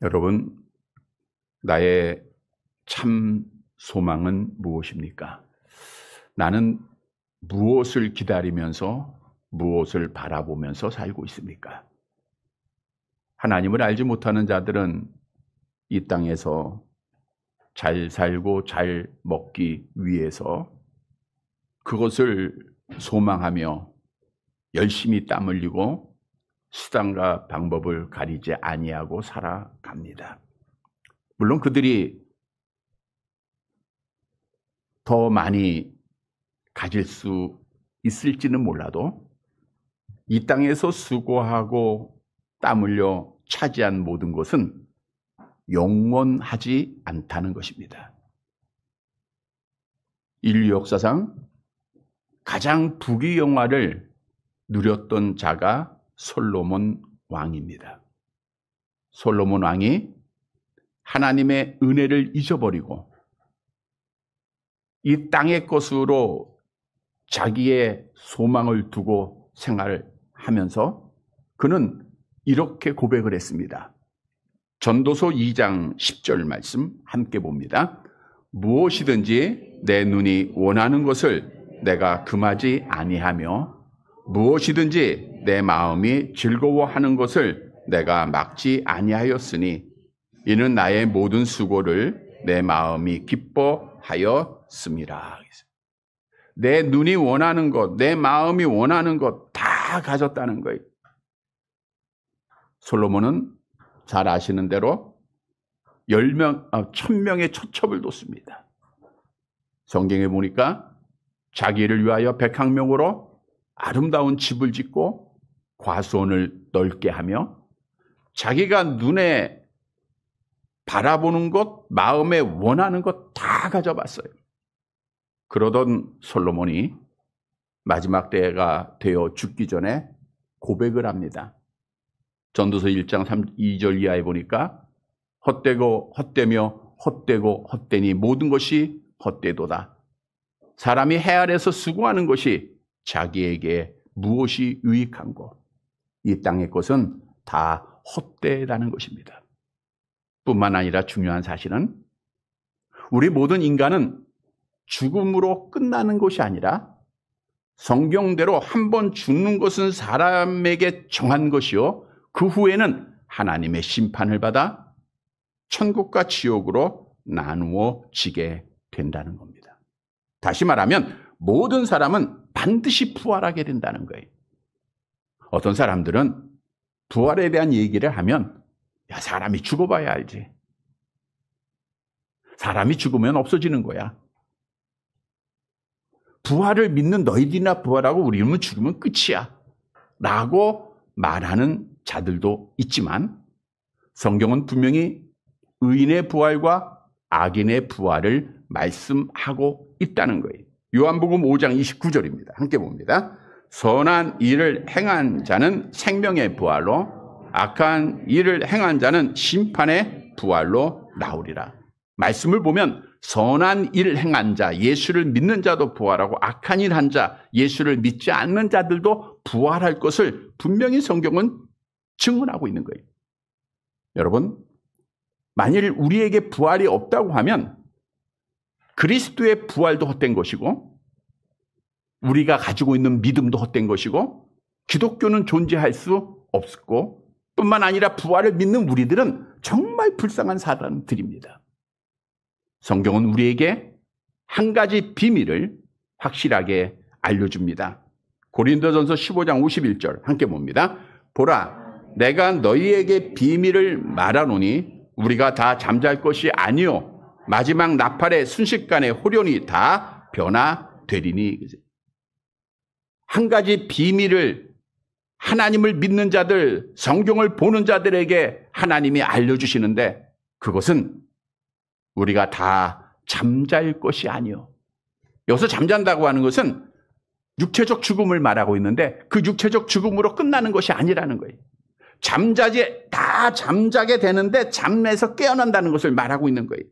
여러분, 나의 참 소망은 무엇입니까? 나는 무엇을 기다리면서 무엇을 바라보면서 살고 있습니까? 하나님을 알지 못하는 자들은 이 땅에서 잘 살고 잘 먹기 위해서 그것을 소망하며 열심히 땀 흘리고 수단과 방법을 가리지 아니하고 살아갑니다. 물론 그들이 더 많이 가질 수 있을지는 몰라도 이 땅에서 수고하고 땀 흘려 차지한 모든 것은 영원하지 않다는 것입니다. 인류 역사상 가장 부귀영화를 누렸던 자가 솔로몬 왕입니다. 솔로몬 왕이 하나님의 은혜를 잊어버리고 이 땅의 것으로 자기의 소망을 두고 생활하면서 그는 이렇게 고백을 했습니다. 전도서 2장 10절 말씀 함께 봅니다. 무엇이든지 내 눈이 원하는 것을 내가 금하지 아니하며 무엇이든지 내 마음이 즐거워하는 것을 내가 막지 아니하였으니 이는 나의 모든 수고를 내 마음이 기뻐하였음이라. 내 눈이 원하는 것, 내 마음이 원하는 것 다 가졌다는 거예요. 솔로몬은 잘 아시는 대로 1000명의 초첩을 뒀습니다. 성경에 보니까 자기를 위하여 백항명으로 아름다운 집을 짓고 과수원을 넓게 하며 자기가 눈에 바라보는 것, 마음에 원하는 것 다 가져봤어요. 그러던 솔로몬이 마지막 때가 되어 죽기 전에 고백을 합니다. 전도서 1장 2절 이하에 보니까 헛되고 헛되며 헛되고 헛되니 모든 것이 헛되도다. 사람이 해 아래서 수고하는 것이 자기에게 무엇이 유익한고 이 땅의 것은 다 헛되다는 것입니다. 뿐만 아니라 중요한 사실은 우리 모든 인간은 죽음으로 끝나는 것이 아니라 성경대로 한 번 죽는 것은 사람에게 정한 것이요 그 후에는 하나님의 심판을 받아 천국과 지옥으로 나누어지게 된다는 겁니다. 다시 말하면 모든 사람은 반드시 부활하게 된다는 거예요. 어떤 사람들은 부활에 대한 얘기를 하면 야, 사람이 죽어봐야 알지. 사람이 죽으면 없어지는 거야. 부활을 믿는 너희들이나 부활하고 우리는 죽으면 끝이야 라고 말하는 자들도 있지만 성경은 분명히 의인의 부활과 악인의 부활을 말씀하고 있다는 거예요. 요한복음 5장 29절입니다. 함께 봅니다. 선한 일을 행한 자는 생명의 부활로 악한 일을 행한 자는 심판의 부활로 나오리라. 말씀을 보면 선한 일을 행한 자, 예수를 믿는 자도 부활하고 악한 일 한 자, 예수를 믿지 않는 자들도 부활할 것을 분명히 성경은 증언하고 있는 거예요. 여러분, 만일 우리에게 부활이 없다고 하면 그리스도의 부활도 헛된 것이고 우리가 가지고 있는 믿음도 헛된 것이고 기독교는 존재할 수 없고 뿐만 아니라 부활을 믿는 우리들은 정말 불쌍한 사람들입니다. 성경은 우리에게 한 가지 비밀을 확실하게 알려줍니다. 고린도전서 15장 51절 함께 봅니다. 보라, 내가 너희에게 비밀을 말하노니 우리가 다 잠잘 것이 아니요 마지막 나팔의 순식간에 호련히 다 변화되리니. 한 가지 비밀을 하나님을 믿는 자들, 성경을 보는 자들에게 하나님이 알려주시는데 그것은 우리가 다 잠잘 것이 아니요. 여기서 잠잔다고 하는 것은 육체적 죽음을 말하고 있는데 그 육체적 죽음으로 끝나는 것이 아니라는 거예요. 다 잠자게 되는데 잠에서 깨어난다는 것을 말하고 있는 거예요.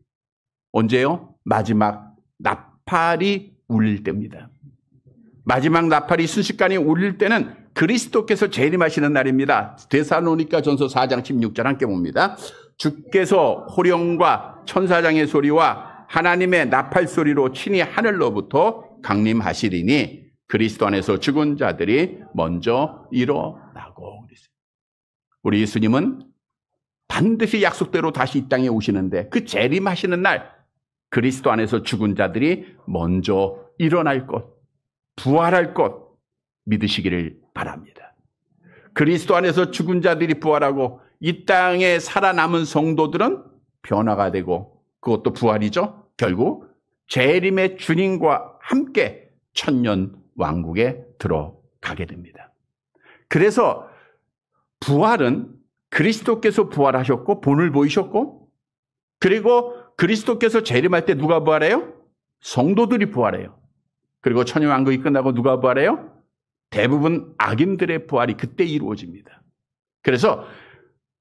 언제요? 마지막 나팔이 울릴 때입니다. 마지막 나팔이 순식간에 울릴 때는 그리스도께서 재림하시는 날입니다. 데살로니가 전서 4장 16절 함께 봅니다. 주께서 호령과 천사장의 소리와 하나님의 나팔 소리로 친히 하늘로부터 강림하시리니 그리스도 안에서 죽은 자들이 먼저 일어나고 그랬어요. 우리 예수님은 반드시 약속대로 다시 이 땅에 오시는데 그 재림하시는 날 그리스도 안에서 죽은 자들이 먼저 일어날 것, 부활할 것 믿으시기를 바랍니다. 그리스도 안에서 죽은 자들이 부활하고 이 땅에 살아남은 성도들은 변화가 되고 그것도 부활이죠. 결국 재림의 주님과 함께 천년 왕국에 들어가게 됩니다. 그래서 부활은 그리스도께서 부활하셨고 본을 보이셨고 그리고 그리스도께서 재림할 때 누가 부활해요? 성도들이 부활해요. 그리고 천년 왕국이 끝나고 누가 부활해요? 대부분 악인들의 부활이 그때 이루어집니다. 그래서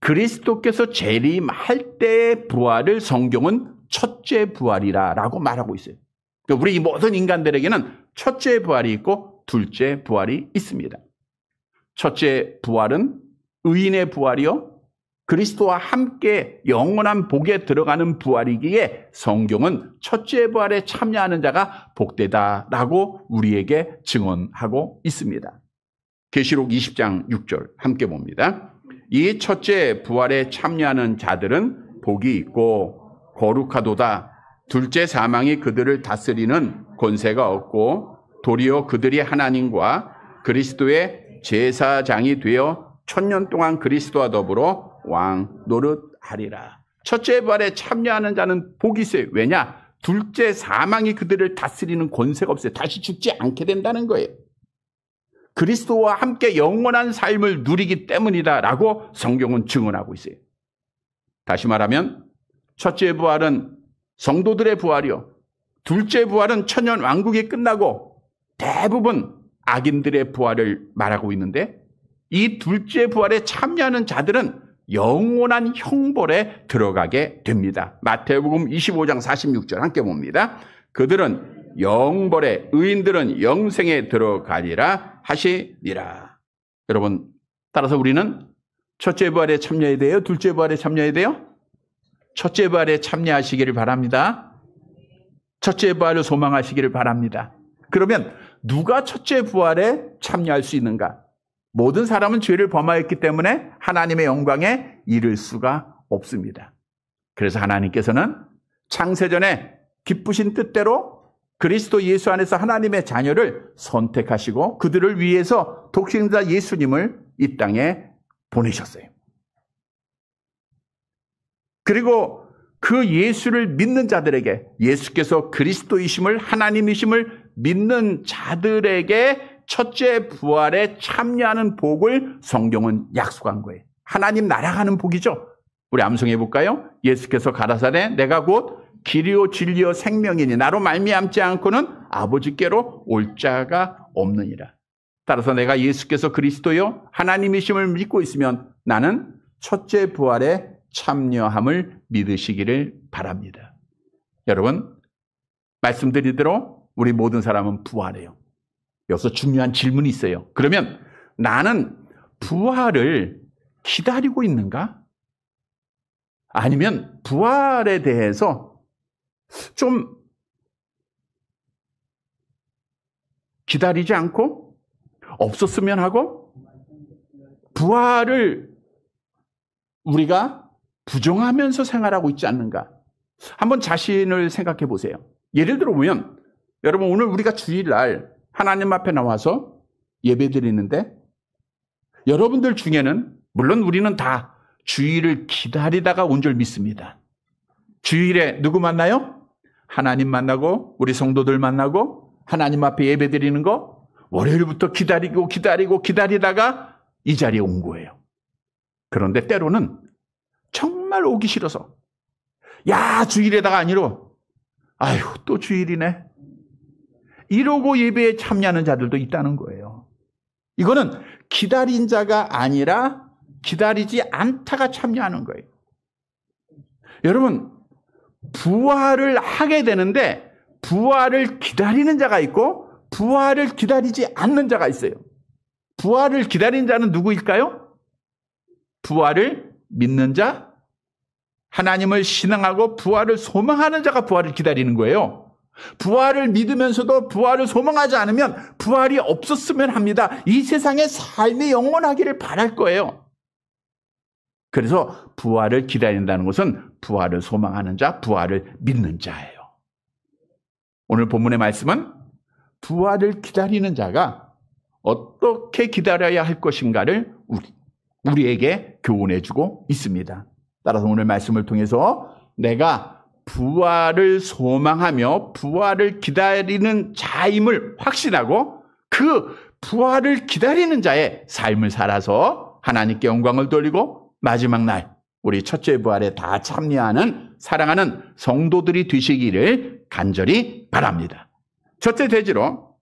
그리스도께서 재림할 때의 부활을 성경은 첫째 부활이라고 말하고 있어요. 그러니까 우리 모든 인간들에게는 첫째 부활이 있고 둘째 부활이 있습니다. 첫째 부활은 의인의 부활이요. 그리스도와 함께 영원한 복에 들어가는 부활이기에 성경은 첫째 부활에 참여하는 자가 복되다라고 우리에게 증언하고 있습니다. 계시록 20장 6절 함께 봅니다. 이 첫째 부활에 참여하는 자들은 복이 있고 거룩하도다. 둘째 사망이 그들을 다스리는 권세가 없고 도리어 그들이 하나님과 그리스도의 제사장이 되어 천년 동안 그리스도와 더불어 왕 노릇하리라. 첫째 부활에 참여하는 자는 복이 있어요. 왜냐? 둘째 사망이 그들을 다스리는 권세가 없어요. 다시 죽지 않게 된다는 거예요. 그리스도와 함께 영원한 삶을 누리기 때문이다라고 성경은 증언하고 있어요. 다시 말하면 첫째 부활은 성도들의 부활이요. 둘째 부활은 천년 왕국이 끝나고 대부분 악인들의 부활을 말하고 있는데 이 둘째 부활에 참여하는 자들은 영원한 형벌에 들어가게 됩니다. 마태복음 25장 46절 함께 봅니다. 그들은 영벌에 의인들은 영생에 들어가리라 하시니라. 여러분 따라서 우리는 첫째 부활에 참여해야 돼요? 둘째 부활에 참여해야 돼요? 첫째 부활에 참여하시기를 바랍니다. 첫째 부활을 소망하시기를 바랍니다. 그러면 누가 첫째 부활에 참여할 수 있는가? 모든 사람은 죄를 범하였기 때문에 하나님의 영광에 이를 수가 없습니다. 그래서 하나님께서는 창세전에 기쁘신 뜻대로 그리스도 예수 안에서 하나님의 자녀를 선택하시고 그들을 위해서 독생자 예수님을 이 땅에 보내셨어요. 그리고 그 예수를 믿는 자들에게 예수께서 그리스도이심을 하나님이심을 믿는 자들에게 첫째 부활에 참여하는 복을 성경은 약속한 거예요. 하나님 날아가는 복이죠. 우리 암송해 볼까요? 예수께서 가라사대 내가 곧 길이요 진리요 생명이니 나로 말미암지 않고는 아버지께로 올 자가 없느니라. 따라서 내가 예수께서 그리스도요 하나님이심을 믿고 있으면 나는 첫째 부활에 참여함을 믿으시기를 바랍니다. 여러분 말씀드린 대로 우리 모든 사람은 부활해요. 여기서 중요한 질문이 있어요. 그러면 나는 부활을 기다리고 있는가? 아니면 부활에 대해서 좀 기다리지 않고 없었으면 하고 부활을 우리가 부정하면서 생활하고 있지 않는가? 한번 자신을 생각해 보세요. 예를 들어 보면 여러분 오늘 우리가 주일날 하나님 앞에 나와서 예배 드리는데 여러분들 중에는 물론 우리는 다 주일을 기다리다가 온 줄 믿습니다. 주일에 누구 만나요? 하나님 만나고 우리 성도들 만나고 하나님 앞에 예배 드리는 거 월요일부터 기다리다가 이 자리에 온 거예요. 그런데 때로는 정말 오기 싫어서 야 주일에다가 아니로 아유 또 주일이네 이러고 예배에 참여하는 자들도 있다는 거예요. 이거는 기다린 자가 아니라 기다리지 않다가 참여하는 거예요. 여러분 부활을 하게 되는데 부활을 기다리는 자가 있고 부활을 기다리지 않는 자가 있어요. 부활을 기다리는 자는 누구일까요? 부활을 믿는 자, 하나님을 신앙하고 부활을 소망하는 자가 부활을 기다리는 거예요. 부활을 믿으면서도 부활을 소망하지 않으면 부활이 없었으면 합니다. 이 세상의 삶이 영원하기를 바랄 거예요. 그래서 부활을 기다린다는 것은 부활을 소망하는 자, 부활을 믿는 자예요. 오늘 본문의 말씀은 부활을 기다리는 자가 어떻게 기다려야 할 것인가를 우리에게 교훈해주고 있습니다. 따라서 오늘 말씀을 통해서 내가 부활을 소망하며 부활을 기다리는 자임을 확신하고 그 부활을 기다리는 자의 삶을 살아서 하나님께 영광을 돌리고 마지막 날 우리 첫째 부활에 다 참여하는 사랑하는 성도들이 되시기를 간절히 바랍니다. 첫째 대지로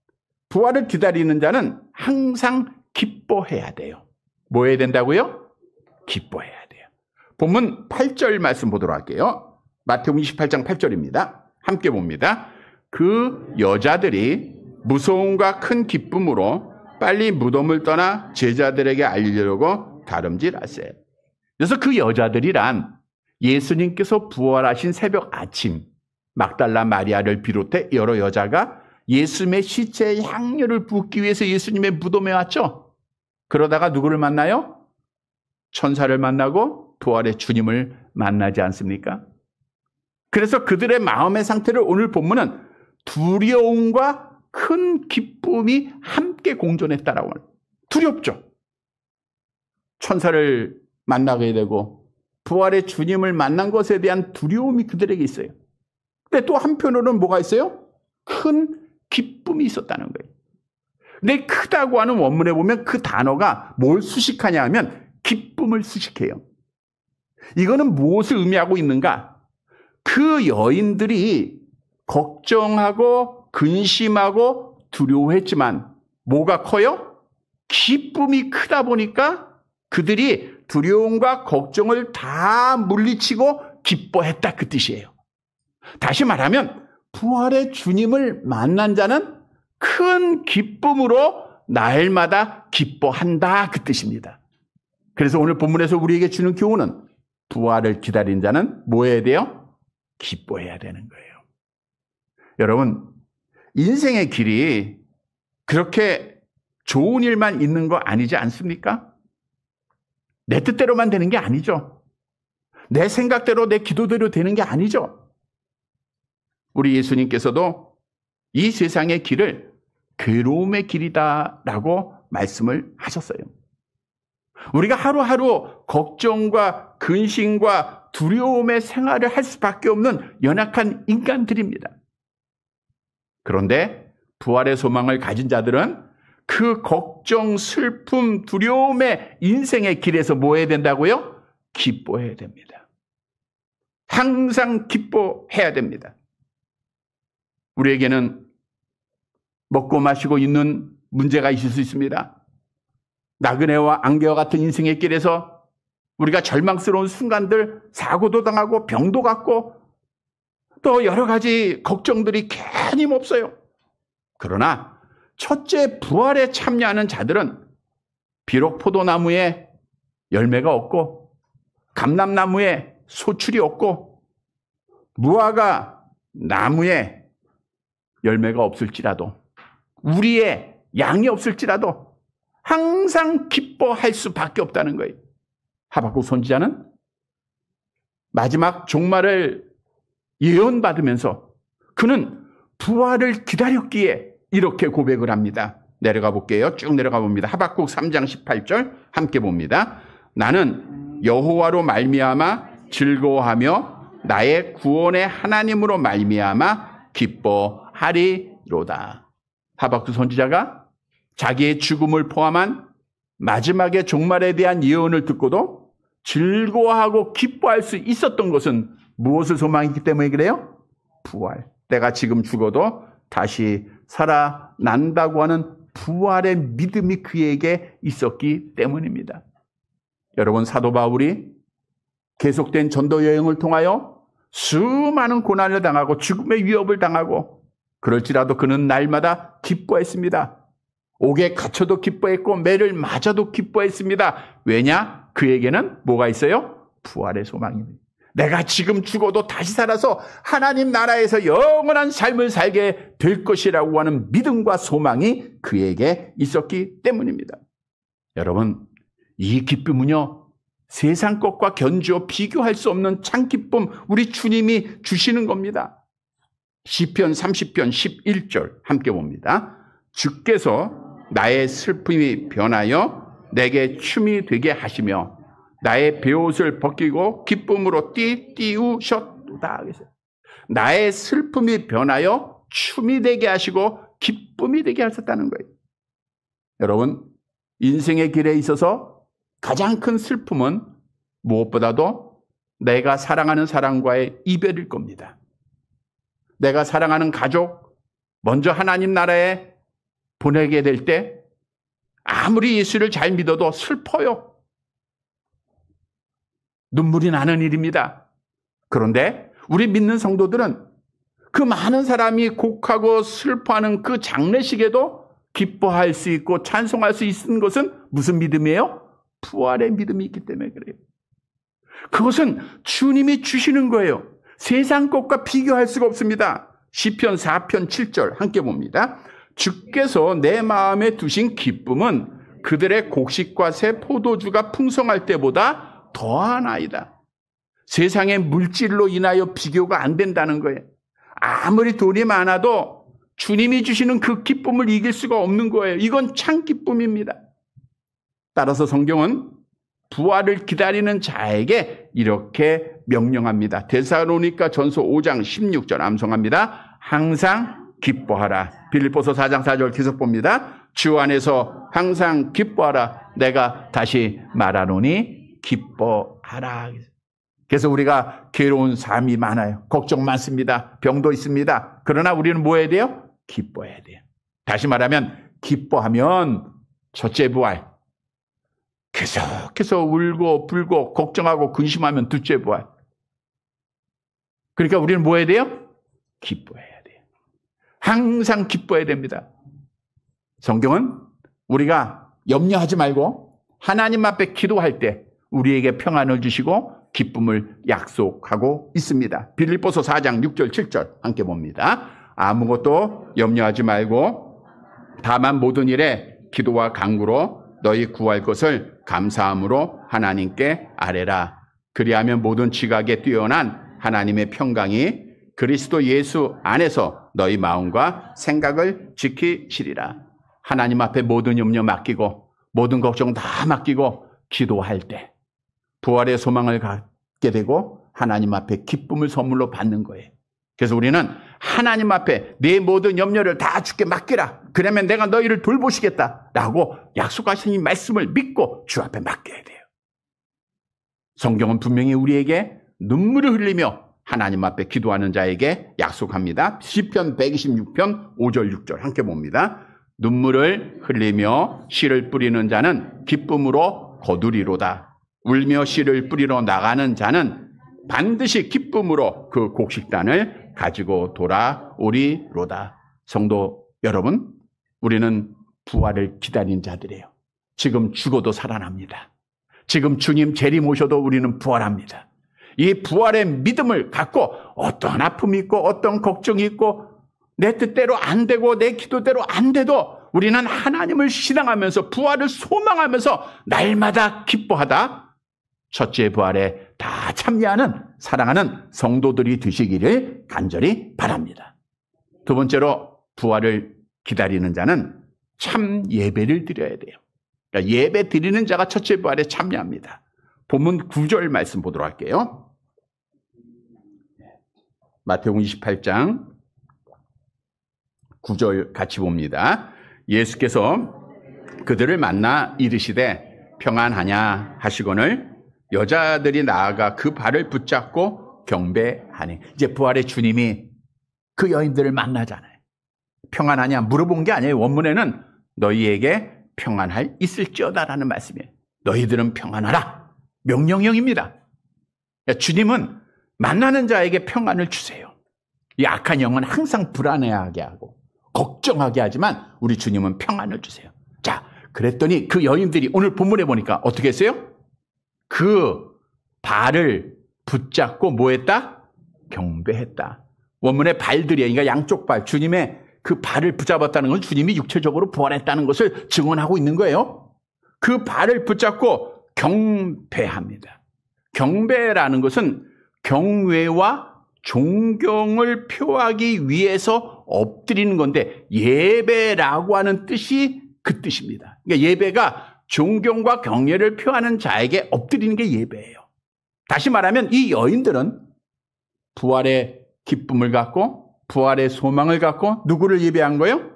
부활을 기다리는 자는 항상 기뻐해야 돼요. 뭐 해야 된다고요? 기뻐해야 돼요. 본문 8절 말씀 보도록 할게요. 마태복음 28장 8절입니다. 함께 봅니다. 그 여자들이 무서움과 큰 기쁨으로 빨리 무덤을 떠나 제자들에게 알리려고 다름질하세. 그래서 그 여자들이란 예수님께서 부활하신 새벽 아침 막달라 마리아를 비롯해 여러 여자가 예수님의 시체에 향료를 붓기 위해서 예수님의 무덤에 왔죠. 그러다가 누구를 만나요? 천사를 만나고 부활의 주님을 만나지 않습니까? 그래서 그들의 마음의 상태를 오늘 본문은 두려움과 큰 기쁨이 함께 공존했다라고 합니다. 두렵죠. 천사를 만나게 되고 부활의 주님을 만난 것에 대한 두려움이 그들에게 있어요. 근데 또 한편으로는 뭐가 있어요? 큰 기쁨이 있었다는 거예요. 근데 크다고 하는 원문에 보면 그 단어가 뭘 수식하냐 하면 기쁨을 수식해요. 이거는 무엇을 의미하고 있는가? 그 여인들이 걱정하고 근심하고 두려워했지만 뭐가 커요? 기쁨이 크다 보니까 그들이 두려움과 걱정을 다 물리치고 기뻐했다 그 뜻이에요. 다시 말하면 부활의 주님을 만난 자는 큰 기쁨으로 날마다 기뻐한다 그 뜻입니다. 그래서 오늘 본문에서 우리에게 주는 교훈은 부활을 기다린 자는 뭐 해야 돼요? 기뻐해야 되는 거예요. 여러분, 인생의 길이 그렇게 좋은 일만 있는 거 아니지 않습니까? 내 뜻대로만 되는 게 아니죠. 내 생각대로 내 기도대로 되는 게 아니죠. 우리 예수님께서도 이 세상의 길을 괴로움의 길이다라고 말씀을 하셨어요. 우리가 하루하루 걱정과 근심과 두려움의 생활을 할 수밖에 없는 연약한 인간들입니다. 그런데 부활의 소망을 가진 자들은 그 걱정, 슬픔, 두려움의 인생의 길에서 뭐 해야 된다고요? 기뻐해야 됩니다. 항상 기뻐해야 됩니다. 우리에게는 먹고 마시고 있는 문제가 있을 수 있습니다. 나그네와 안개와 같은 인생의 길에서 우리가 절망스러운 순간들, 사고도 당하고 병도 갖고 또 여러 가지 걱정들이 끊임없어요. 그러나 첫째 부활에 참여하는 자들은 비록 포도나무에 열매가 없고 감람나무에 소출이 없고 무화과 나무에 열매가 없을지라도 우리의 양이 없을지라도 항상 기뻐할 수밖에 없다는 거예요. 하박국 선지자는 마지막 종말을 예언받으면서 그는 부활을 기다렸기에 이렇게 고백을 합니다. 내려가 볼게요. 쭉 내려가 봅니다. 하박국 3장 18절 함께 봅니다. 나는 여호와로 말미암아 즐거워하며 나의 구원의 하나님으로 말미암아 기뻐하리로다. 하박국 선지자가 자기의 죽음을 포함한 마지막의 종말에 대한 예언을 듣고도 즐거워하고 기뻐할 수 있었던 것은 무엇을 소망했기 때문에 그래요? 부활. 내가 지금 죽어도 다시 살아난다고 하는 부활의 믿음이 그에게 있었기 때문입니다. 여러분, 사도 바울이 계속된 전도 여행을 통하여 수많은 고난을 당하고 죽음의 위협을 당하고 그럴지라도 그는 날마다 기뻐했습니다. 옥에 갇혀도 기뻐했고 매를 맞아도 기뻐했습니다. 왜냐? 그에게는 뭐가 있어요? 부활의 소망입니다. 내가 지금 죽어도 다시 살아서 하나님 나라에서 영원한 삶을 살게 될 것이라고 하는 믿음과 소망이 그에게 있었기 때문입니다. 여러분, 이 기쁨은요, 세상 것과 견주어 비교할 수 없는 참 기쁨, 우리 주님이 주시는 겁니다. 시편 30편 11절 함께 봅니다. 주께서 나의 슬픔이 변하여 내게 춤이 되게 하시며 나의 베옷을 벗기고 기쁨으로 띄우셨도다. 나의 슬픔이 변하여 춤이 되게 하시고 기쁨이 되게 하셨다는 거예요. 여러분, 인생의 길에 있어서 가장 큰 슬픔은 무엇보다도 내가 사랑하는 사람과의 이별일 겁니다. 내가 사랑하는 가족, 먼저 하나님 나라에 보내게 될 때 아무리 예수를 잘 믿어도 슬퍼요. 눈물이 나는 일입니다. 그런데 우리 믿는 성도들은 그 많은 사람이 곡하고 슬퍼하는 그 장례식에도 기뻐할 수 있고 찬송할 수 있는 것은 무슨 믿음이에요? 부활의 믿음이 있기 때문에 그래요. 그것은 주님이 주시는 거예요. 세상 것과 비교할 수가 없습니다. 시편 4편 7절 함께 봅니다. 주께서 내 마음에 두신 기쁨은 그들의 곡식과 새 포도주가 풍성할 때보다 더하나이다. 세상의 물질로 인하여 비교가 안 된다는 거예요. 아무리 돈이 많아도 주님이 주시는 그 기쁨을 이길 수가 없는 거예요. 이건 참 기쁨입니다. 따라서 성경은 부활을 기다리는 자에게 이렇게 명령합니다. 데살로니가 전서 5장 16절 암송합니다. 항상 기뻐하라. 빌립보서 4장 4절 계속 봅니다. 주 안에서 항상 기뻐하라. 내가 다시 말하노니 기뻐하라. 그래서 우리가 괴로운 삶이 많아요. 걱정 많습니다. 병도 있습니다. 그러나 우리는 뭐 해야 돼요? 기뻐해야 돼요. 다시 말하면 기뻐하면 첫째 부활. 계속해서 울고 불고 걱정하고 근심하면 둘째 부활. 그러니까 우리는 뭐 해야 돼요? 기뻐해야 돼요. 항상 기뻐해야 됩니다. 성경은 우리가 염려하지 말고 하나님 앞에 기도할 때 우리에게 평안을 주시고 기쁨을 약속하고 있습니다. 빌립보서 4장 6절 7절 함께 봅니다. 아무것도 염려하지 말고 다만 모든 일에 기도와 간구로 너희 구할 것을 감사함으로 하나님께 아뢰라. 그리하면 모든 지각에 뛰어난 하나님의 평강이 그리스도 예수 안에서 너희 마음과 생각을 지키시리라. 하나님 앞에 모든 염려 맡기고 모든 걱정 다 맡기고 기도할 때 부활의 소망을 갖게 되고 하나님 앞에 기쁨을 선물로 받는 거예요. 그래서 우리는 하나님 앞에 내 모든 염려를 다 주께 맡기라. 그러면 내가 너희를 돌보시겠다라고 약속하신 이 말씀을 믿고 주 앞에 맡겨야 돼요. 성경은 분명히 우리에게 눈물을 흘리며 하나님 앞에 기도하는 자에게 약속합니다. 시편 126편 5절 6절 함께 봅니다. 눈물을 흘리며 씨를 뿌리는 자는 기쁨으로 거두리로다. 울며 씨를 뿌리러 나가는 자는 반드시 기쁨으로 그 곡식단을 가지고 돌아오리로다. 성도 여러분, 우리는 부활을 기다린 자들이에요. 지금 죽어도 살아납니다. 지금 주님 재림 오셔도 우리는 부활합니다. 이 부활의 믿음을 갖고 어떤 아픔이 있고 어떤 걱정이 있고 내 뜻대로 안 되고 내 기도대로 안 돼도 우리는 하나님을 신앙하면서 부활을 소망하면서 날마다 기뻐하다 첫째 부활에 다 참여하는 사랑하는 성도들이 되시기를 간절히 바랍니다. 두 번째로 부활을 기다리는 자는 참 예배를 드려야 돼요. 그러니까 예배 드리는 자가 첫째 부활에 참여합니다. 본문 9절 말씀 보도록 할게요. 마태복음 28장 9절 같이 봅니다. 예수께서 그들을 만나 이르시되 평안하냐 하시거늘 여자들이 나아가 그 발을 붙잡고 경배하니. 이제 부활의 주님이 그 여인들을 만나잖아요. 평안하냐 물어본 게 아니에요. 원문에는 너희에게 평안할 있을지어다라는 말씀이에요. 너희들은 평안하라. 명령형입니다. 그러니까 주님은 만나는 자에게 평안을 주세요. 이 악한 영은 항상 불안해하게 하고 걱정하게 하지만 우리 주님은 평안을 주세요. 자, 그랬더니 그 여인들이 오늘 본문에 보니까 어떻게 했어요? 그 발을 붙잡고 뭐 했다? 경배했다. 원문의 발들이, 그러니까 양쪽 발, 주님의 그 발을 붙잡았다는 건 주님이 육체적으로 부활했다는 것을 증언하고 있는 거예요. 그 발을 붙잡고 경배합니다. 경배라는 것은 경외와 존경을 표하기 위해서 엎드리는 건데, 예배라고 하는 뜻이 그 뜻입니다. 그러니까 예배가 존경과 경외를 표하는 자에게 엎드리는 게 예배예요. 다시 말하면 이 여인들은 부활의 기쁨을 갖고 부활의 소망을 갖고 누구를 예배한 거예요?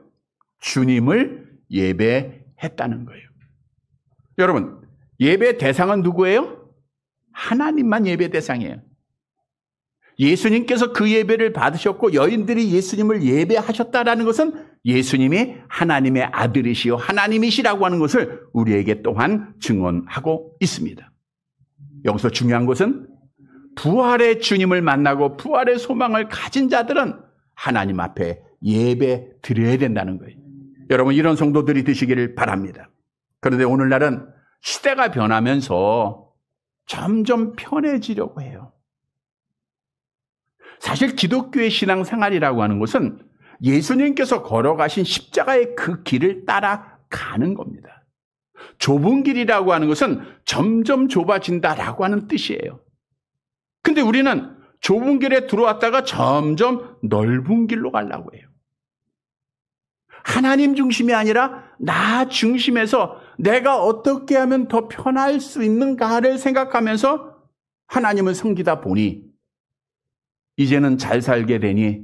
주님을 예배했다는 거예요. 여러분, 예배 대상은 누구예요? 하나님만 예배 대상이에요. 예수님께서 그 예배를 받으셨고 여인들이 예수님을 예배하셨다라는 것은 예수님이 하나님의 아들이시요 하나님이시라고 하는 것을 우리에게 또한 증언하고 있습니다. 여기서 중요한 것은 부활의 주님을 만나고 부활의 소망을 가진 자들은 하나님 앞에 예배 드려야 된다는 거예요. 여러분, 이런 성도들이 되시기를 바랍니다. 그런데 오늘날은 시대가 변하면서 점점 편해지려고 해요. 사실 기독교의 신앙생활이라고 하는 것은 예수님께서 걸어가신 십자가의 그 길을 따라가는 겁니다. 좁은 길이라고 하는 것은 점점 좁아진다라고 하는 뜻이에요. 근데 우리는 좁은 길에 들어왔다가 점점 넓은 길로 가려고 해요. 하나님 중심이 아니라 나 중심에서 내가 어떻게 하면 더 편할 수 있는가를 생각하면서 하나님을 섬기다 보니 이제는 잘 살게 되니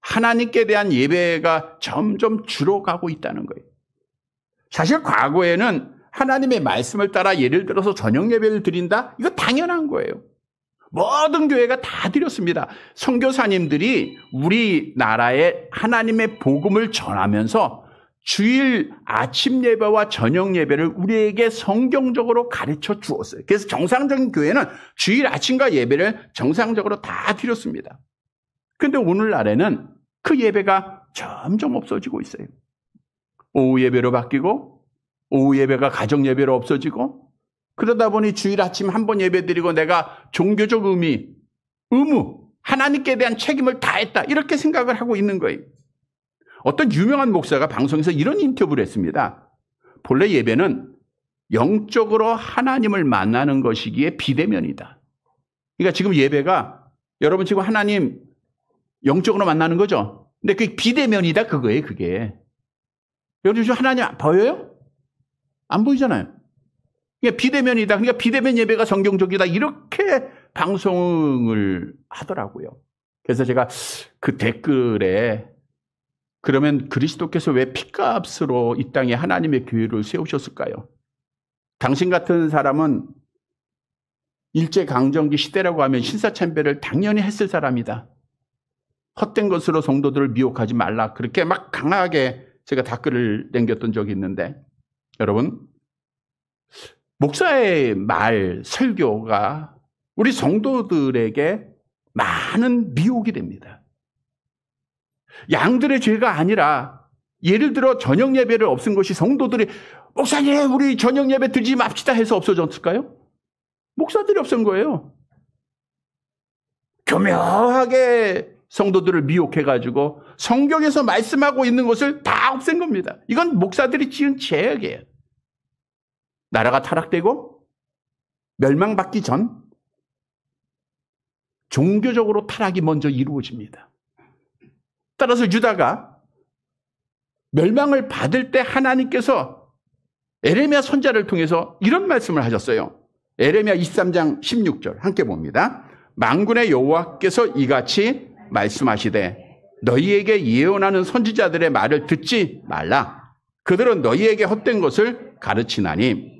하나님께 대한 예배가 점점 줄어가고 있다는 거예요. 사실 과거에는 하나님의 말씀을 따라 예를 들어서 저녁 예배를 드린다? 이거 당연한 거예요. 모든 교회가 다 드렸습니다. 선교사님들이 우리나라에 하나님의 복음을 전하면서 주일 아침 예배와 저녁 예배를 우리에게 성경적으로 가르쳐 주었어요. 그래서 정상적인 교회는 주일 아침과 예배를 정상적으로 다 드렸습니다. 그런데 오늘날에는 그 예배가 점점 없어지고 있어요. 오후 예배로 바뀌고 오후 예배가 가정 예배로 없어지고 그러다 보니 주일 아침 한 번 예배 드리고 내가 종교적 의무, 하나님께 대한 책임을 다했다 이렇게 생각을 하고 있는 거예요. 어떤 유명한 목사가 방송에서 이런 인터뷰를 했습니다. 본래 예배는 영적으로 하나님을 만나는 것이기에 비대면이다. 그러니까 지금 예배가 여러분 지금 하나님 영적으로 만나는 거죠. 근데 그게 비대면이다 그거예요. 그게. 여러분 지금 하나님 보여요? 안 보이잖아요. 그러니까 비대면이다. 그러니까 비대면 예배가 성경적이다. 이렇게 방송을 하더라고요. 그래서 제가 그 댓글에 그러면 그리스도께서 왜 핏값으로 이 땅에 하나님의 교회를 세우셨을까요? 당신 같은 사람은 일제강점기 시대라고 하면 신사참배를 당연히 했을 사람이다. 헛된 것으로 성도들을 미혹하지 말라. 그렇게 막 강하게 제가 댓글을 남겼던 적이 있는데 여러분 목사의 말, 설교가 우리 성도들에게 많은 미혹이 됩니다. 양들의 죄가 아니라 예를 들어 저녁 예배를 없앤 것이 성도들이 목사님 우리 저녁 예배 드리지 맙시다 해서 없어졌을까요? 목사들이 없앤 거예요. 교묘하게 성도들을 미혹해가지고 성경에서 말씀하고 있는 것을 다 없앤 겁니다. 이건 목사들이 지은 죄악이에요. 나라가 타락되고 멸망받기 전 종교적으로 타락이 먼저 이루어집니다. 따라서 유다가 멸망을 받을 때 하나님께서 에레미야 선지자를 통해서 이런 말씀을 하셨어요. 에레미야 23장 16절 함께 봅니다. 만군의 여호와께서 이같이 말씀하시되 너희에게 예언하는 선지자들의 말을 듣지 말라. 그들은 너희에게 헛된 것을 가르치나니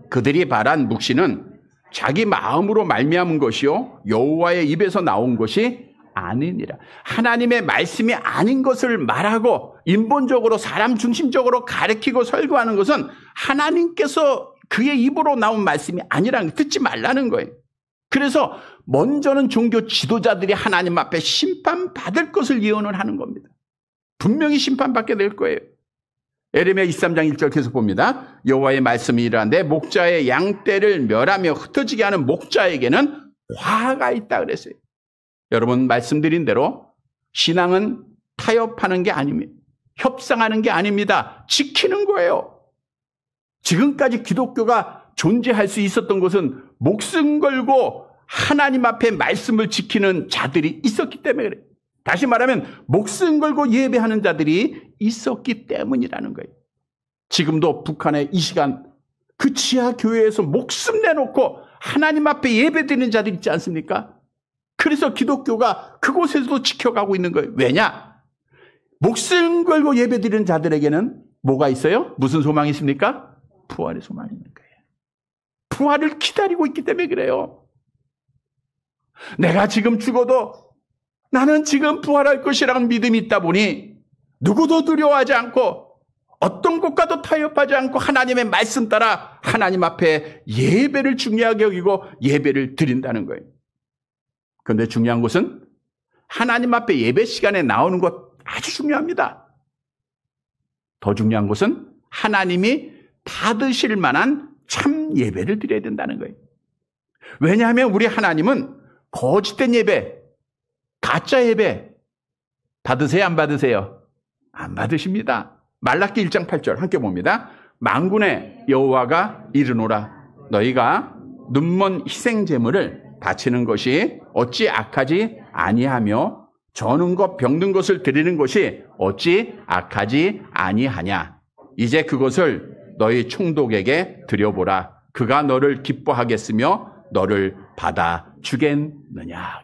그들이 말한 묵시는 자기 마음으로 말미암은 것이요 여호와의 입에서 나온 것이 아니니라. 하나님의 말씀이 아닌 것을 말하고 인본적으로 사람 중심적으로 가르치고 설교하는 것은 하나님께서 그의 입으로 나온 말씀이 아니라는 듣지 말라는 거예요. 그래서 먼저는 종교 지도자들이 하나님 앞에 심판받을 것을 예언을 하는 겁니다. 분명히 심판받게 될 거예요. 에레미야 23장 1절 계속 봅니다. 여호와의 말씀이 이러한데 목자의 양떼를 멸하며 흩어지게 하는 목자에게는 화가 있다 그랬어요. 여러분 말씀드린 대로 신앙은 타협하는 게 아닙니다. 협상하는 게 아닙니다. 지키는 거예요. 지금까지 기독교가 존재할 수 있었던 것은 목숨 걸고 하나님 앞에 말씀을 지키는 자들이 있었기 때문에 그래요. 다시 말하면 목숨 걸고 예배하는 자들이 있었기 때문이라는 거예요. 지금도 북한의 이 시간 그 지하 교회에서 목숨 내놓고 하나님 앞에 예배드리는 자들 있지 않습니까? 그래서 기독교가 그곳에서도 지켜가고 있는 거예요. 왜냐? 목숨 걸고 예배드리는 자들에게는 뭐가 있어요? 무슨 소망이 있습니까? 부활의 소망이 있는 거예요. 부활을 기다리고 있기 때문에 그래요. 내가 지금 죽어도 나는 지금 부활할 것이라는 믿음이 있다 보니 누구도 두려워하지 않고 어떤 것과도 타협하지 않고 하나님의 말씀 따라 하나님 앞에 예배를 중요하게 여기고 예배를 드린다는 거예요. 그런데 중요한 것은 하나님 앞에 예배 시간에 나오는 것 아주 중요합니다. 더 중요한 것은 하나님이 받으실 만한 참 예배를 드려야 된다는 거예요. 왜냐하면 우리 하나님은 거짓된 예배, 가짜 예배 받으세요? 안 받으세요? 안 받으십니다. 말라기 1장 8절 함께 봅니다. 만군의 여호와가 이르노라 너희가 눈먼 희생제물을 바치는 것이 어찌 악하지 아니하며 저는 것 병든 것을 드리는 것이 어찌 악하지 아니하냐. 이제 그것을 너희 총독에게 드려보라. 그가 너를 기뻐하겠으며 너를 받아주겠느냐.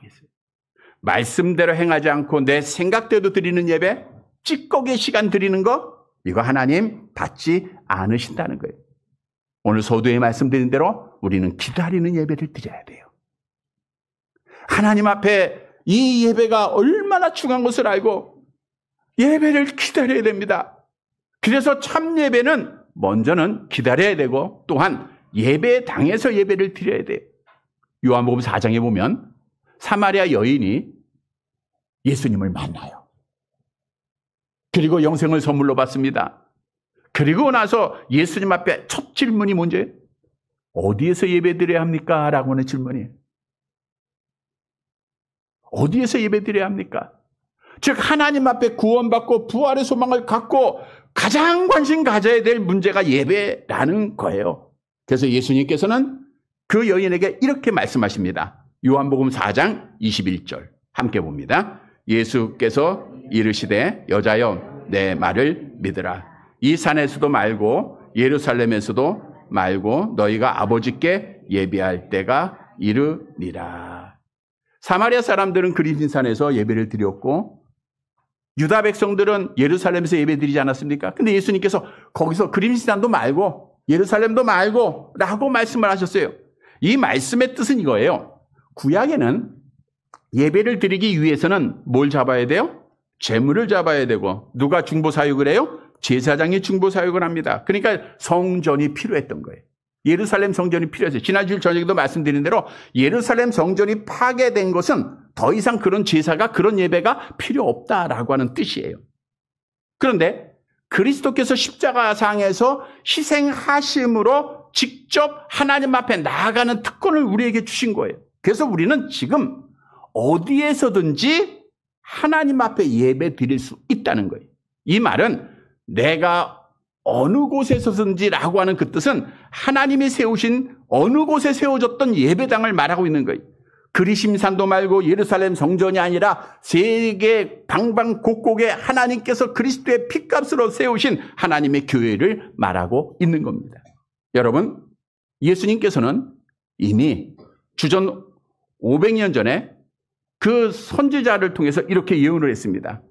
말씀대로 행하지 않고 내 생각대로 드리는 예배, 찌꺼기 시간 드리는 거, 이거 하나님 받지 않으신다는 거예요. 오늘 서두에 말씀드린 대로 우리는 기다리는 예배를 드려야 돼요. 하나님 앞에 이 예배가 얼마나 중요한 것을 알고 예배를 기다려야 됩니다. 그래서 참 예배는 먼저는 기다려야 되고 또한 예배당에서 예배를 드려야 돼요. 요한복음 4장에 보면 사마리아 여인이 예수님을 만나요. 그리고 영생을 선물로 받습니다. 그리고 나서 예수님 앞에 첫 질문이 뭔지 어디에서 예배드려야 합니까? 라고 하는 질문이에요. 어디에서 예배드려야 합니까? 즉 하나님 앞에 구원받고 부활의 소망을 갖고 가장 관심 가져야 될 문제가 예배라는 거예요. 그래서 예수님께서는 그 여인에게 이렇게 말씀하십니다. 요한복음 4장 21절 함께 봅니다. 예수께서 이르시되 여자여 내 말을 믿으라. 이 산에서도 말고 예루살렘에서도 말고 너희가 아버지께 예배할 때가 이르니라. 사마리아 사람들은 그리심산에서 예배를 드렸고 유다 백성들은 예루살렘에서 예배 드리지 않았습니까? 근데 예수님께서 거기서 그리심산도 말고 예루살렘도 말고 라고 말씀을 하셨어요. 이 말씀의 뜻은 이거예요. 구약에는 예배를 드리기 위해서는 뭘 잡아야 돼요? 제물을 잡아야 되고 누가 중보사역을 해요? 제사장이 중보사역을 합니다. 그러니까 성전이 필요했던 거예요. 예루살렘 성전이 필요했어요. 지난주 저녁에도 말씀드린 대로 예루살렘 성전이 파괴된 것은 더 이상 그런 제사가 그런 예배가 필요 없다라고 하는 뜻이에요. 그런데 그리스도께서 십자가상에서 희생하심으로 직접 하나님 앞에 나아가는 특권을 우리에게 주신 거예요. 그래서 우리는 지금 어디에서든지 하나님 앞에 예배 드릴 수 있다는 거예요. 이 말은 내가 어느 곳에서든지라고 하는 그 뜻은 하나님이 세우신 어느 곳에 세워졌던 예배당을 말하고 있는 거예요. 그리심산도 말고 예루살렘 성전이 아니라 세계 방방곡곡에 하나님께서 그리스도의 피값으로 세우신 하나님의 교회를 말하고 있는 겁니다. 여러분, 예수님께서는 이미 주전 500년 전에 그 선지자를 통해서 이렇게 예언을 했습니다.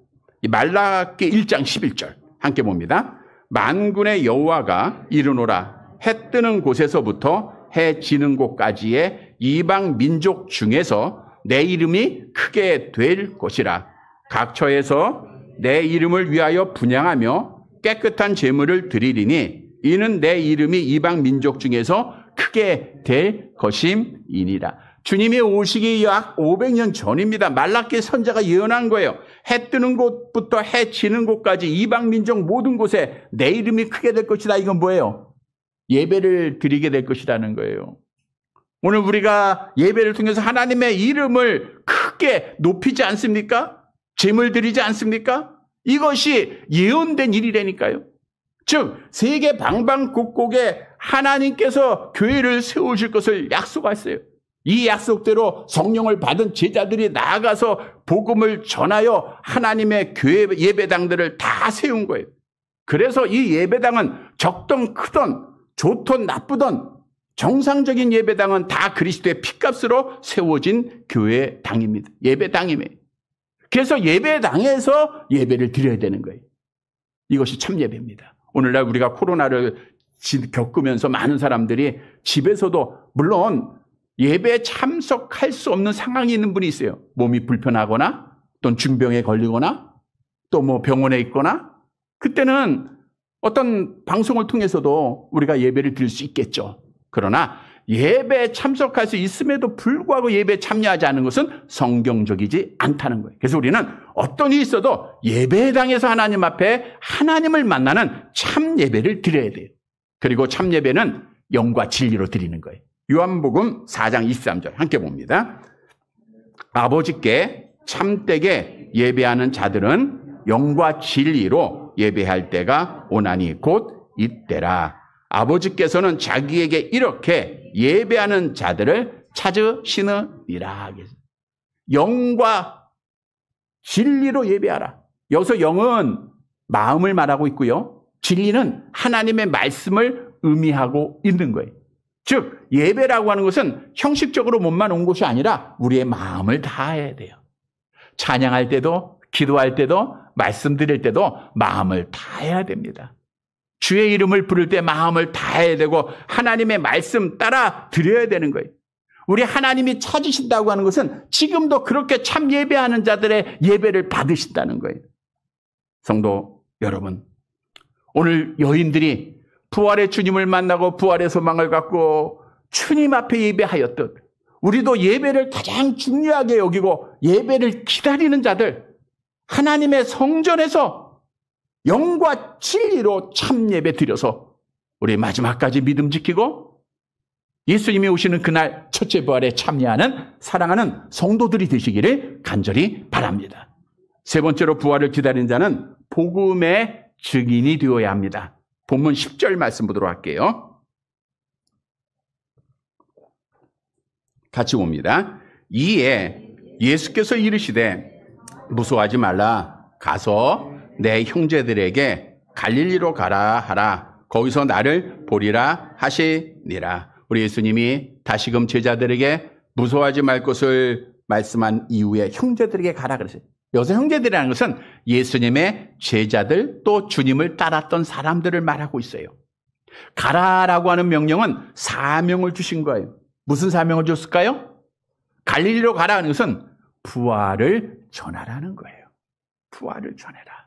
말라기 1장 11절 함께 봅니다. 만군의 여호와가 이르노라 해 뜨는 곳에서부터 해 지는 곳까지의 이방 민족 중에서 내 이름이 크게 될 것이라. 각처에서 내 이름을 위하여 분향하며 깨끗한 제물을 드리리니 이는 내 이름이 이방 민족 중에서 크게 될 것임이니라. 주님이 오시기 약 500년 전입니다. 말라기 선지자가 예언한 거예요. 해 뜨는 곳부터 해 지는 곳까지 이방 민족 모든 곳에 내 이름이 크게 될 것이다. 이건 뭐예요? 예배를 드리게 될 것이라는 거예요. 오늘 우리가 예배를 통해서 하나님의 이름을 크게 높이지 않습니까? 제물 드리지 않습니까? 이것이 예언된 일이라니까요. 즉 세계 방방곡곡에 하나님께서 교회를 세우실 것을 약속하셨어요. 이 약속대로 성령을 받은 제자들이 나아가서 복음을 전하여 하나님의 교회 예배당들을 다 세운 거예요. 그래서 이 예배당은 적던 크던 좋던 나쁘던 정상적인 예배당은 다 그리스도의 피값으로 세워진 교회당입니다. 예배당이에요. 그래서 예배당에서 예배를 드려야 되는 거예요. 이것이 참 예배입니다. 오늘날 우리가 코로나를 겪으면서 많은 사람들이 집에서도 물론 예배에 참석할 수 없는 상황이 있는 분이 있어요. 몸이 불편하거나 또는 중병에 걸리거나 또 뭐 병원에 있거나 그때는 어떤 방송을 통해서도 우리가 예배를 드릴 수 있겠죠. 그러나 예배에 참석할 수 있음에도 불구하고 예배에 참여하지 않는 것은 성경적이지 않다는 거예요. 그래서 우리는 어떤 일이 있어도 예배당에서 하나님 앞에 하나님을 만나는 참 예배를 드려야 돼요. 그리고 참 예배는 영과 진리로 드리는 거예요. 요한복음 4장 23절 함께 봅니다. 아버지께 참되게 예배하는 자들은 영과 진리로 예배할 때가 오나니 곧 이때라. 아버지께서는 자기에게 이렇게 예배하는 자들을 찾으시느니라. 영과 진리로 예배하라. 여기서 영은 마음을 말하고 있고요. 진리는 하나님의 말씀을 의미하고 있는 거예요. 즉 예배라고 하는 것은 형식적으로 몸만 온 것이 아니라 우리의 마음을 다해야 돼요. 찬양할 때도 기도할 때도 말씀드릴 때도 마음을 다해야 됩니다. 주의 이름을 부를 때 마음을 다해야 되고 하나님의 말씀 따라 드려야 되는 거예요. 우리 하나님이 찾으신다고 하는 것은 지금도 그렇게 참 예배하는 자들의 예배를 받으신다는 거예요. 성도 여러분, 오늘 여인들이 부활의 주님을 만나고 부활의 소망을 갖고 주님 앞에 예배하였듯 우리도 예배를 가장 중요하게 여기고 예배를 기다리는 자들, 하나님의 성전에서 영과 진리로 참 예배 드려서 우리 마지막까지 믿음 지키고 예수님이 오시는 그날 첫째 부활에 참여하는 사랑하는 성도들이 되시기를 간절히 바랍니다. 세 번째로 부활을 기다리는 자는 복음의 증인이 되어야 합니다. 본문 10절 말씀 보도록 할게요. 같이 봅니다. 이에 예수께서 이르시되 무서워하지 말라. 가서 내 형제들에게 갈릴리로 가라 하라. 거기서 나를 보리라 하시니라. 우리 예수님이 다시금 제자들에게 무서워하지 말 것을 말씀한 이후에 형제들에게 가라 그랬어요. 여기서 형제들이라는 것은 예수님의 제자들 또 주님을 따랐던 사람들을 말하고 있어요. 가라라고 하는 명령은 사명을 주신 거예요. 무슨 사명을 줬을까요? 갈릴리로 가라는 것은 부활을 전하라는 거예요. 부활을 전해라.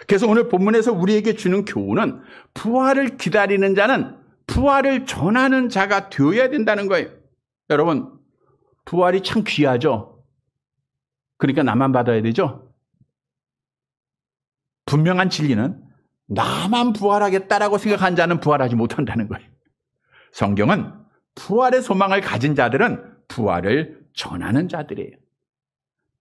그래서 오늘 본문에서 우리에게 주는 교훈은 부활을 기다리는 자는 부활을 전하는 자가 되어야 된다는 거예요. 여러분, 부활이 참 귀하죠? 그러니까 나만 받아야 되죠? 분명한 진리는 나만 부활하겠다라고 생각한 자는 부활하지 못한다는 거예요. 성경은 부활의 소망을 가진 자들은 부활을 전하는 자들이에요.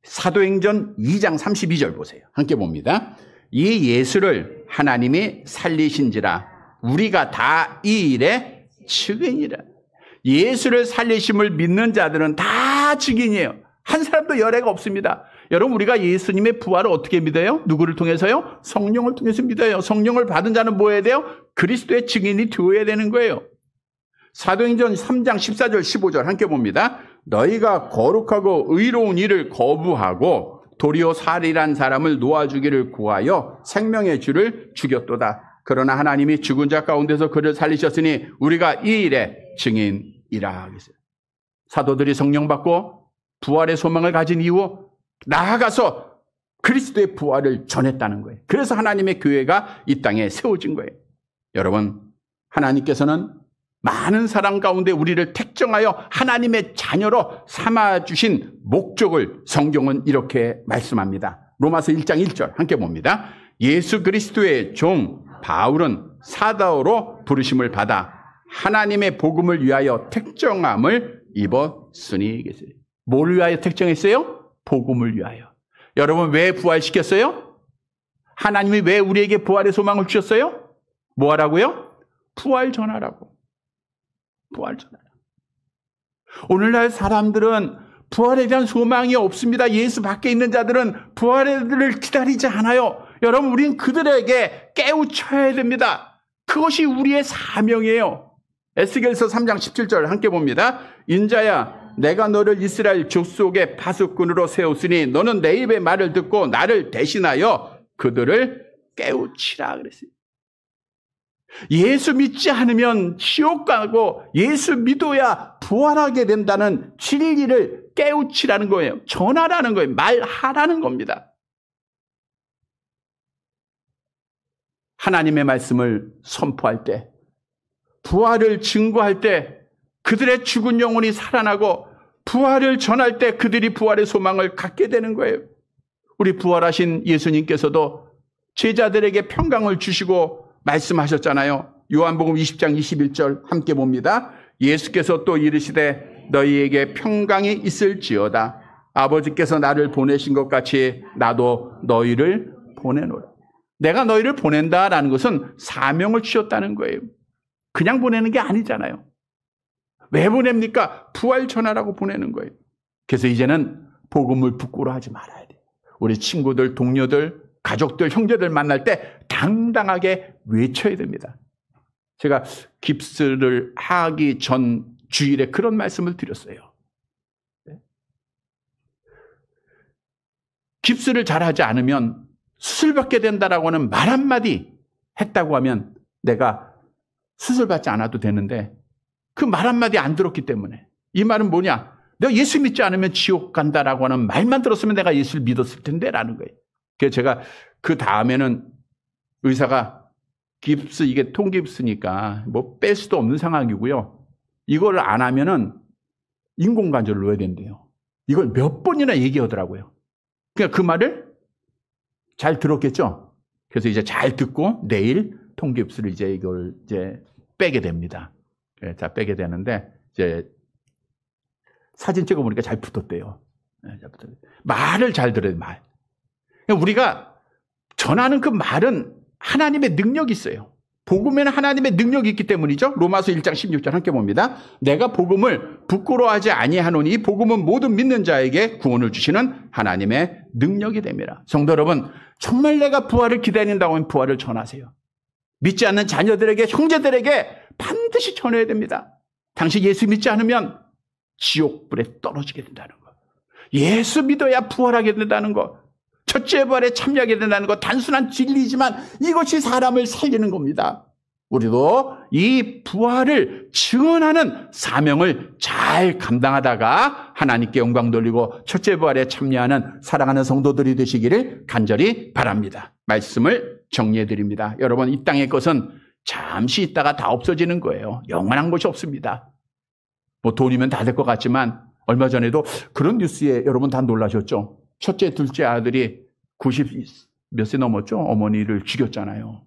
사도행전 2장 32절 보세요. 함께 봅니다. 이 예수를 하나님이 살리신지라 우리가 다 이 일의 증인이라. 예수를 살리심을 믿는 자들은 다 증인이에요. 한 사람도 열애가 없습니다. 여러분, 우리가 예수님의 부활을 어떻게 믿어요? 누구를 통해서요? 성령을 통해서 믿어요. 성령을 받은 자는 뭐 해야 돼요? 그리스도의 증인이 되어야 되는 거예요. 사도행전 3장 14절 15절 함께 봅니다. 너희가 거룩하고 의로운 일을 거부하고 도리어 살이란 사람을 놓아주기를 구하여 생명의 주를 죽였도다. 그러나 하나님이 죽은 자 가운데서 그를 살리셨으니 우리가 이 일의 증인이라. 사도들이 성령 받고 부활의 소망을 가진 이후 나아가서 그리스도의 부활을 전했다는 거예요. 그래서 하나님의 교회가 이 땅에 세워진 거예요. 여러분, 하나님께서는 많은 사람 가운데 우리를 택정하여 하나님의 자녀로 삼아주신 목적을 성경은 이렇게 말씀합니다. 로마서 1장 1절 함께 봅니다. 예수 그리스도의 종 바울은 사도로 부르심을 받아 하나님의 복음을 위하여 택정함을 입었으니. 뭘 위하여 택정했어요? 복음을 위하여. 여러분 왜 부활시켰어요? 하나님이 왜 우리에게 부활의 소망을 주셨어요? 뭐 하라고요? 부활 전하라고. 부활 전하라고. 오늘날 사람들은 부활에 대한 소망이 없습니다. 예수 밖에 있는 자들은 부활을 기다리지 않아요. 여러분 우리는 그들에게 깨우쳐야 됩니다. 그것이 우리의 사명이에요. 에스겔서 3장 17절 함께 봅니다. 인자야 내가 너를 이스라엘 족속의 파수꾼으로 세웠으니 너는 내 입의 말을 듣고 나를 대신하여 그들을 깨우치라 그랬어요. 예수 믿지 않으면 지옥 가고 예수 믿어야 부활하게 된다는 진리를 깨우치라는 거예요. 전하라는 거예요. 말하라는 겁니다. 하나님의 말씀을 선포할 때, 부활을 증거할 때 그들의 죽은 영혼이 살아나고 부활을 전할 때 그들이 부활의 소망을 갖게 되는 거예요. 우리 부활하신 예수님께서도 제자들에게 평강을 주시고 말씀하셨잖아요. 요한복음 20장 21절 함께 봅니다. 예수께서 또 이르시되 너희에게 평강이 있을지어다. 아버지께서 나를 보내신 것 같이 나도 너희를 보내노라. 내가 너희를 보낸다라는 것은 사명을 주셨다는 거예요. 그냥 보내는 게 아니잖아요. 왜 보냅니까? 부활 전하라고 보내는 거예요. 그래서 이제는 복음을 부끄러워하지 말아야 돼요. 우리 친구들, 동료들, 가족들, 형제들 만날 때 당당하게 외쳐야 됩니다. 제가 깁스를 하기 전 주일에 그런 말씀을 드렸어요. 깁스를 잘하지 않으면 수술받게 된다라고 하는 말 한마디 했다고 하면 내가 수술받지 않아도 되는데 그 말 한마디 안 들었기 때문에. 이 말은 뭐냐? 내가 예수 믿지 않으면 지옥 간다라고 하는 말만 들었으면 내가 예수를 믿었을 텐데 라는 거예요. 그래서 제가 그 다음에는 의사가 깁스, 이게 통깁스니까 뭐 뺄 수도 없는 상황이고요. 이걸 안 하면은 인공관절을 넣어야 된대요. 이걸 몇 번이나 얘기하더라고요. 그러니까 그 말을 잘 들었겠죠? 그래서 이제 잘 듣고 내일 통깁스를 이걸 빼게 됩니다. 자, 빼게 되는데 이제 사진 찍어보니까 잘 붙었대요. 말을 잘 들어야 돼, 말. 우리가 전하는 그 말은 하나님의 능력이 있어요. 복음에는 하나님의 능력이 있기 때문이죠. 로마서 1장 16절 함께 봅니다. 내가 복음을 부끄러워하지 아니하노니 복음은 모든 믿는 자에게 구원을 주시는 하나님의 능력이 됩니다. 성도 여러분, 정말 내가 부활을 기다린다고 하면 부활을 전하세요. 믿지 않는 자녀들에게, 형제들에게 반드시 전해야 됩니다. 당신 예수 믿지 않으면 지옥불에 떨어지게 된다는 것. 예수 믿어야 부활하게 된다는 것. 첫째 부활에 참여하게 된다는 것. 단순한 진리지만 이것이 사람을 살리는 겁니다. 우리도 이 부활을 증언하는 사명을 잘 감당하다가 하나님께 영광 돌리고 첫째 부활에 참여하는 사랑하는 성도들이 되시기를 간절히 바랍니다. 말씀을 정리해 드립니다. 여러분, 이 땅의 것은 잠시 있다가 다 없어지는 거예요. 영원한 것이 없습니다. 뭐 돈이면 다 될 것 같지만 얼마 전에도 그런 뉴스에 여러분 다 놀라셨죠? 첫째, 둘째 아들이 90 몇 세 넘었죠? 어머니를 죽였잖아요.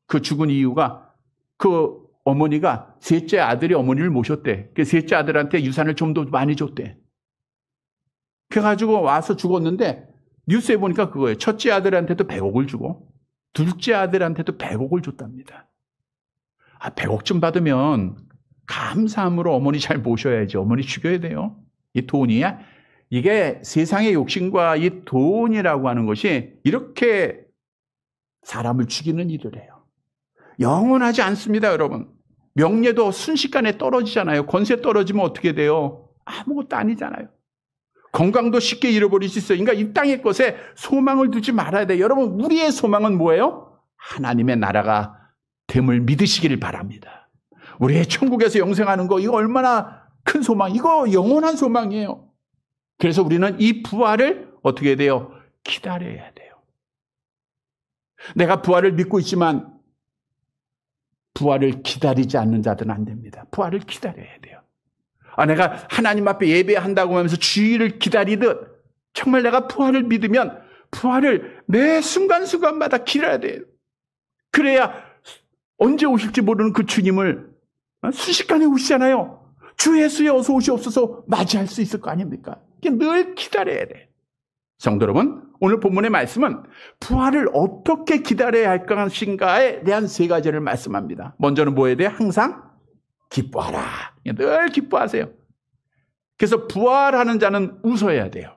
그 죽은 이유가 그 어머니가 셋째 아들이 어머니를 모셨대. 그 셋째 아들한테 유산을 좀 더 많이 줬대. 그래가지고 와서 죽었는데 뉴스에 보니까 그거예요. 첫째 아들한테도 100억을 주고 둘째 아들한테도 100억을 줬답니다. 100억쯤 받으면 감사함으로 어머니 잘 모셔야지. 어머니 죽여야 돼요. 이 돈이야. 이게 세상의 욕심과 이 돈이라고 하는 것이 이렇게 사람을 죽이는 일이래요. 영원하지 않습니다, 여러분. 명예도 순식간에 떨어지잖아요. 권세 떨어지면 어떻게 돼요? 아무것도 아니잖아요. 건강도 쉽게 잃어버릴 수 있어요. 그러니까 이 땅의 것에 소망을 두지 말아야 돼요. 여러분, 우리의 소망은 뭐예요? 하나님의 나라가 됨을 믿으시기를 바랍니다. 우리의 천국에서 영생하는 거, 이거 얼마나 큰 소망, 이거 영원한 소망이에요. 그래서 우리는 이 부활을 어떻게 해야 돼요? 기다려야 돼요. 내가 부활을 믿고 있지만 부활을 기다리지 않는 자들은 안 됩니다. 부활을 기다려야 돼요. 내가 하나님 앞에 예배한다고 하면서 주일을 기다리듯 정말 내가 부활을 믿으면 부활을 매 순간순간마다 기다려야 돼요. 그래야 언제 오실지 모르는 그 주님을 순식간에 오시잖아요. 주 예수에 어서 오시옵소서 맞이할 수 있을 거 아닙니까? 늘 기다려야 돼. 성도 여러분, 오늘 본문의 말씀은 부활을 어떻게 기다려야 할 것인가에 대한 세 가지를 말씀합니다. 먼저는 뭐에 대해? 항상 기뻐하라. 늘 기뻐하세요. 그래서 부활하는 자는 웃어야 돼요.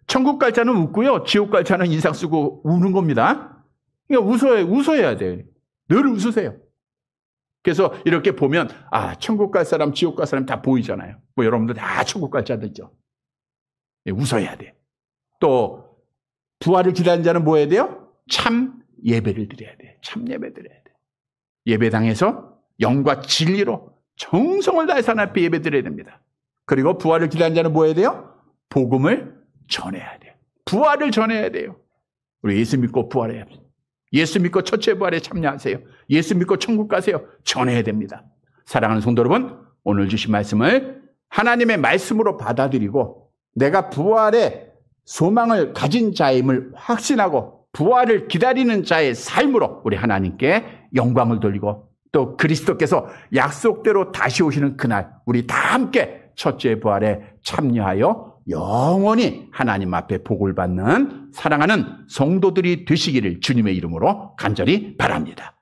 천국 갈 자는 웃고요. 지옥 갈 자는 인상 쓰고 우는 겁니다. 그러니까 웃어야 돼요. 늘 웃으세요. 그래서 이렇게 보면 천국 갈 사람, 지옥 갈 사람 다 보이잖아요. 뭐 여러분들 다 천국 갈 자들죠. 웃어야 돼. 또 부활을 기다리는 자는 뭐 해야 돼요? 참 예배를 드려야 돼. 참 예배 드려야 돼. 예배당에서 영과 진리로 정성을 다해서 하나님 앞에 예배 드려야 됩니다. 그리고 부활을 기다리는 자는 뭐 해야 돼요? 복음을 전해야 돼요. 부활을 전해야 돼요. 우리 예수 믿고 부활해야 돼요. 예수 믿고 첫째 부활에 참여하세요. 예수 믿고 천국 가세요. 전해야 됩니다. 사랑하는 성도 여러분, 오늘 주신 말씀을 하나님의 말씀으로 받아들이고 내가 부활의 소망을 가진 자임을 확신하고 부활을 기다리는 자의 삶으로 우리 하나님께 영광을 돌리고 또 그리스도께서 약속대로 다시 오시는 그날 우리 다 함께 첫째 부활에 참여하여 영원히 하나님 앞에 복을 받는 사랑하는 성도들이 되시기를 주님의 이름으로 간절히 바랍니다.